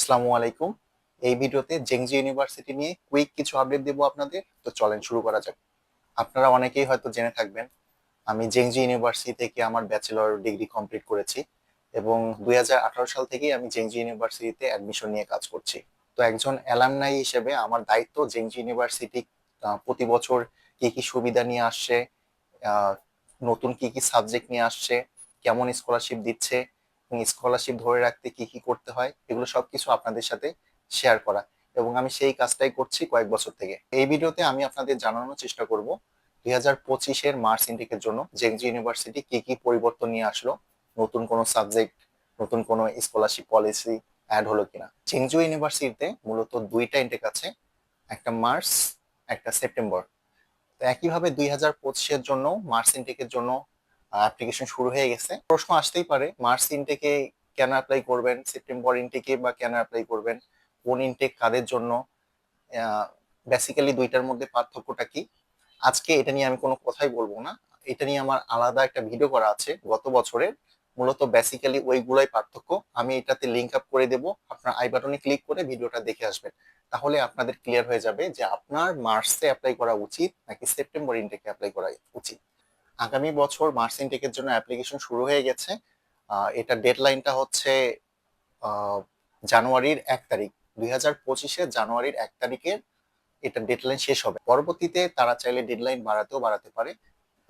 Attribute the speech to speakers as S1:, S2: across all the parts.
S1: আসসালামু আলাইকুম। এই ভিডিওতে জেংজি ইউনিভার্সিটি নিয়ে কুইক কিছু আপডেট দেবো আপনাদের। তো চলেন শুরু করা যাক। আপনারা অনেকেই হয়তো জেনে থাকবেন আমি জেংজি ইউনিভার্সিটি থেকে আমার ব্যাচেলর ডিগ্রি কমপ্লিট করেছি এবং 2018 সাল থেকেই আমি জেংজি ইউনিভার্সিটিতে অ্যাডমিশন নিয়ে কাজ করছি। তো একজন অ্যালামনাই হিসেবে আমার দায়িত্ব জেংজি ইউনিভার্সিটি প্রতি বছর কি কি সুবিধা নিয়ে আসছে, আহ, নতুন কি কি সাবজেক্ট নিয়ে আসছে, কেমন স্কলারশিপ দিচ্ছে এবং স্কলারশিপ ধরে রাখতে কি কি করতে হয়, এগুলো সবকিছু আপনাদের সাথে শেয়ার করা। এবং আমি সেই কাজটাই করছি কয়েক বছর থেকে। এই ভিডিওতে আমি আপনাদের জানানোর চেষ্টা করব 2025-এর মার্চ ইনটেকের জন্য জেংজি ইউনিভার্সিটি কি কি পরিবর্তন নিয়ে আসলো, নতুন কোনো সাবজেক্ট, নতুন কোনো স্কলারশিপ পলিসি অ্যাড হলো কিনা। জেংজু ইউনিভার্সিটিতে মূলত দুইটা ইনটেক আছে, একটা মার্চ, একটা সেপ্টেম্বর। তো একইভাবে 2025-এর জন্য মার্চ ইনটেকের জন্য অ্যাপ্লিকেশন শুরু হয়ে গেছে। প্রশ্ন আসতেই পারে মার্চ ইনটেকে কেন অ্যাপ্লাই করবেন, সেপ্টেম্বর ইনটেকে বা কেন অ্যাপ্লাই করবেন, কোন ইনটেক কাদের জন্য, বেসিক্যালি দুইটার মধ্যে পার্থক্যটা কি। আজকে এটা নিয়ে আমি কোনো কথাই বলবো না, এটা নিয়ে আমার আলাদা একটা ভিডিও করা আছে গত বছরের। মূলত বেসিক্যালি ওইগুলাই পার্থক্য। আমি এটাতে লিংক আপ করে দেব, আপনার আই বাটনে ক্লিক করে ভিডিওটা দেখে আসবেন। তাহলে আপনাদের ক্লিয়ার হয়ে যাবে যে আপনার মার্চে অ্যাপ্লাই করা উচিত নাকি সেপ্টেম্বর ইনটেকে অ্যাপ্লাই করা উচিত। আগামী বছর মার্চ ইনটেকের জন্য অ্যাপ্লিকেশন শুরু হয়ে গেছে। এটা ডেডলাইনটা হচ্ছে আহ, জানুয়ারির 1 তারিখ। 2025-এর জানুয়ারির 1 তারিখে এটা ডেডলাইন শেষ হবে। পরবর্তীতে তারা চাইলে ডেডলাইন বাড়াতেও বাড়াতে পারে।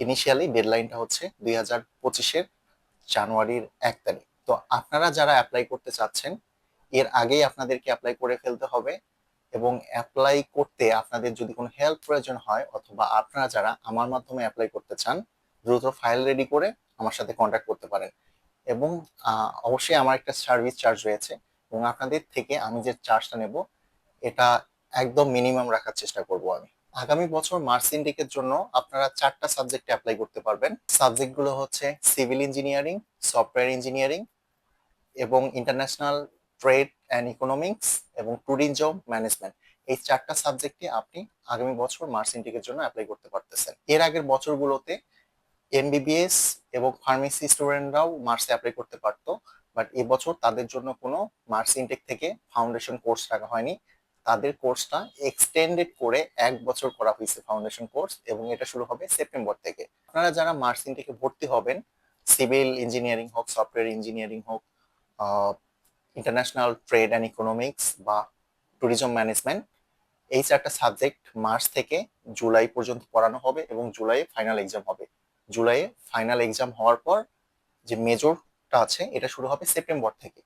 S1: ইনিশিয়ালি ডেডলাইনটা হচ্ছে 2025-এর জানুয়ারির 1 তারিখ। তো আপনারা যারা অ্যাপ্লাই করতে চাচ্ছেন এর আগেই আপনাদেরকে অ্যাপ্লাই করে ফেলতে হবে। এবং অ্যাপ্লাই করতে আপনাদের যদি কোনো হেল্প প্রয়োজন হয় অথবা আপনারা যারা আমার মাধ্যমে অ্যাপ্লাই করতে চান, দ্রুত ফাইল রেডি করে আমার সাথে কন্ট্যাক্ট করতে পারেন। এবং অবশ্যই আমার একটা সার্ভিস চার্জ রয়েছে এবং আপনাদের থেকে আমি যে চার্জটা নেব এটা একদম মিনিমাম রাখার চেষ্টা করব আমি। আগামী বছর মার্চ ইনটেকের জন্য আপনারা 4টা সাবজেক্টে অ্যাপ্লাই করতে পারবেন। সাবজেক্টগুলো হচ্ছে সিভিল ইঞ্জিনিয়ারিং, সফটওয়্যার ইঞ্জিনিয়ারিং এবং ইন্টারন্যাশনাল ট্রেড অ্যান্ড ইকোনমিক্স এবং ট্যুরিজম ম্যানেজমেন্ট। এই 4টা সাবজেক্টে আপনি আগামী বছর মার্চ ইনটেকের জন্য অ্যাপ্লাই করতে পারতেছেন। এর আগের বছরগুলোতে এমবিবিএস এবং ফার্মেসি স্টুডেন্টরাও মার্চে অ্যাপ্লাই করতে পারতো, বাট এবছর তাদের জন্য কোনো মার্চ ইনটেক থেকে ফাউন্ডেশন কোর্স রাখা হয়নি। তাদের কোর্সটা এক্সটেন্ডেড করে 1 বছর করা হয়েছে ফাউন্ডেশন কোর্স, এবং এটা শুরু হবে সেপ্টেম্বর থেকে। আপনারা যারা মার্চ ইনটেকে ভর্তি হবেন, সিভিল ইঞ্জিনিয়ারিং হোক, সফটওয়্যার ইঞ্জিনিয়ারিং হোক, ইন্টারন্যাশনাল ট্রেড অ্যান্ড ইকোনমিক্স বা ট্যুরিজম ম্যানেজমেন্ট, এই 4টা সাবজেক্ট মার্চ থেকে জুলাই পর্যন্ত পড়ানো হবে এবং জুলাইয়ে ফাইনাল এক্সাম হবে। জুলাইয়ে ফাইনাল এক্সাম হওয়ার পর যে মেজরটা আছে এটা শুরু হবে সেপ্টেম্বর থেকে।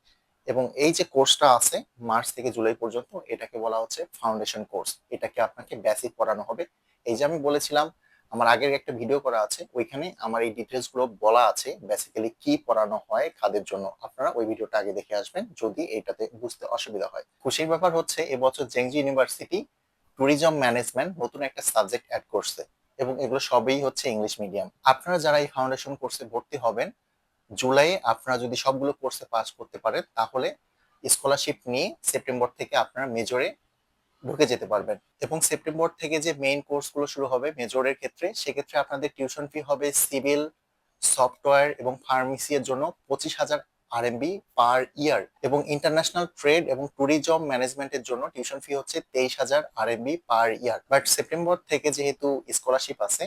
S1: এবং এই যে কোর্সটা আছে মার্চ থেকে জুলাই পর্যন্ত, এটাকে বলা হচ্ছে ফাউন্ডেশন কোর্স। এটাকে আপনাকে বেসিক পড়ানো হবে। এই যে আমি বলেছিলাম আমার আগের একটা ভিডিও করা আছে, ওইখানে আমার এই ডিটেলস গুলো বলা আছে বেসিক্যালি কি পড়ানো হয় কাদের জন্য। আপনারা ওই ভিডিওটা আগে দেখে আসবেন যদি এটাতে বুঝতে অসুবিধা হয়। খুশির ব্যাপার হচ্ছে এবছর জেংজি ইউনিভার্সিটি ট্যুরিজম ম্যানেজমেন্ট নতুন একটা সাবজেক্ট অ্যাড করছে এবং এগুলো সবই হচ্ছে ইংলিশ মিডিয়াম। আপনারা যারা এই ফাউন্ডেশন কোর্সে ভর্তি হবেন, জুলাইয়ে আপনারা যদি সবগুলো কোর্সে পাস করতে পারেন তাহলে স্কলারশিপ নিয়ে সেপ্টেম্বর থেকে আপনারা মেজরে ঢুকে যেতে পারবেন। এবং সেপ্টেম্বর থেকে যে মেইন কোর্সগুলো শুরু হবে মেজরের ক্ষেত্রে, সেক্ষেত্রে আপনাদের টিউশন ফি হবে সিভিল, সফটওয়্যার এবং ফার্মেসি এর জন্য 25,000 আরএমবি পার ইয়ার, এবং ইন্টারন্যাশনাল ট্রেড এবং ট্যুরিজম ম্যানেজমেন্টের জন্য টিউশন ফি হচ্ছে 23,000 RMB per year. But September থেকে যেহেতু স্কলারশিপ আছে,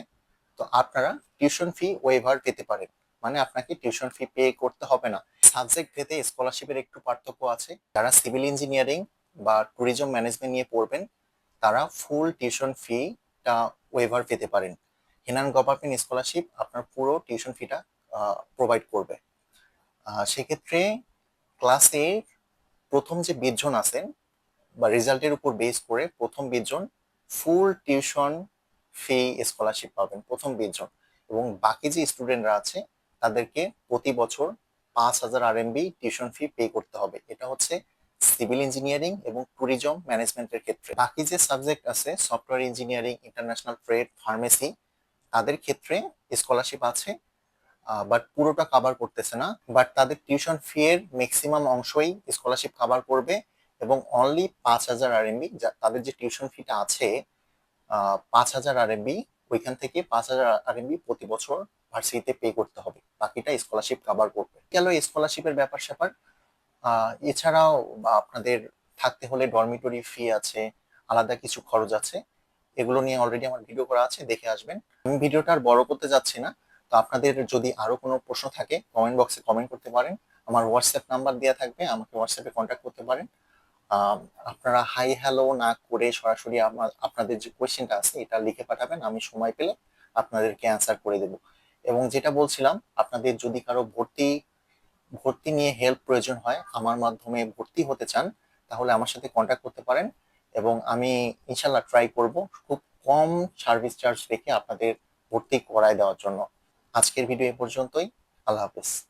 S1: তো আপনারা টিউশন ফি ওয়েভার পেতে পারেন, মানে আপনাকে টিউশন ফি পে করতে হবে না। সাবজেক্ট ভেদে স্কলারশিপের একটু পার্থক্য আছে। যারা সিভিল ইঞ্জিনিয়ারিং বা ট্যুরিজম ম্যানেজমেন্ট নিয়ে পড়বেন তারা ফুল টিউশন ফিটা ওয়েভার পেতে পারেন। হেনান গভর্নমেন্ট স্কলারশিপ আপনার পুরো টিউশন ফিটা প্রোভাইড করবে। সেক্ষেত্রে ক্লাসে প্রথম যে 20 জন আছেন বা রেজাল্টের উপর বেস করে প্রথম 20 জন ফুল টিউশন ফি স্কলারশিপ পাবেন, প্রথম 20 জন। এবং বাকি যে স্টুডেন্টরা আছে তাদেরকে প্রতি বছর 5,000 আরএমবি টিউশন ফি পে করতে হবে। এটা হচ্ছে সিভিল ইঞ্জিনিয়ারিং এবং ট্যুরিজম ম্যানেজমেন্টের ক্ষেত্রে। বাকি যে সাবজেক্ট আছে software engineering, international trade, pharmacy, তাদের ক্ষেত্রে স্কলারশিপ আছে, বাট পুরোটা কভার করতেছে না। বাট তাদের টিউশন ফি এর ম্যাক্সিমাম অংশই স্কলারশিপ কভার করবে। এবং অনলি 5,000 আরএমবি, তাদের যে টিউশন ফিটা আছে 5,000 আরএমবি, ওইখান থেকে 5,000 আরএমবি প্রতি বছর ভার্সিটিতে পে করতে হবে, বাকিটা স্কলারশিপ কভার করবে। গেল স্কলারশিপের ব্যাপার স্যাপার। এছাড়াও বা আপনাদের থাকতে হলে ডরমিটরি ফি আছে, আলাদা কিছু খরচ আছে। এগুলো নিয়ে অলরেডি আমার ভিডিও করা আছে, দেখে আসবেন। আমি ভিডিওটা আর বড় করতে যাচ্ছি না। তো আপনাদের যদি আরো কোনো প্রশ্ন থাকে কমেন্ট বক্সে কমেন্ট করতে পারেন। আমার হোয়াটসঅ্যাপ নাম্বার দেওয়া থাকবে, আমাকে হোয়াটসঅ্যাপে কন্ট্যাক্ট করতে পারেন। আহ, আপনারা হাই হ্যালো না করে সরাসরি আপনাদের যে কোয়েশ্চেনটা আছে এটা লিখে পাঠাবেন, আমি সময় পেলে আপনাদেরকে অ্যান্সার করে দেব। এবং যেটা বলছিলাম, আপনাদের যদি কারো ভর্তি ভর্তি নিয়ে হেল্প প্রয়োজন হয়, আমার মাধ্যমে ভর্তি হতে চান, তাহলে আমার সাথে কন্ট্যাক্ট করতে পারেন। এবং আমি ইনশাল্লাহ ট্রাই করব খুব কম সার্ভিস চার্জ রেখে আপনাদের ভর্তি করায় দেওয়ার জন্য। আজকের ভিডিও এ পর্যন্তই। আল্লাহ হাফেজ।